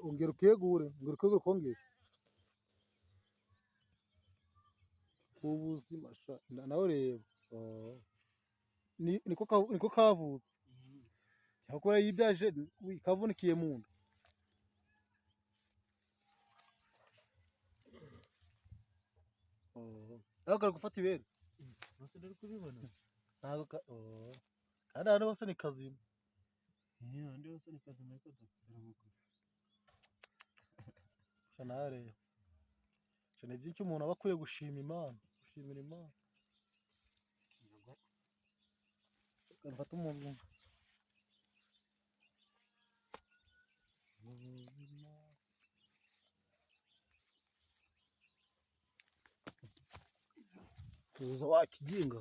ongera ukegure kongera ubuzima nawe reba niko kavutse cyakora yibyaje kavunikiye mu nda. Ntabwo kari gufata ibere bose ndari kubibona ntabwo kandi ahandi hose ni kazima. ahandi hose ni kazima ariko daramuka nawe reba ni byinshi umuntu aba akwiye gushimira Imana. Gafata umuntu tuza wakiginga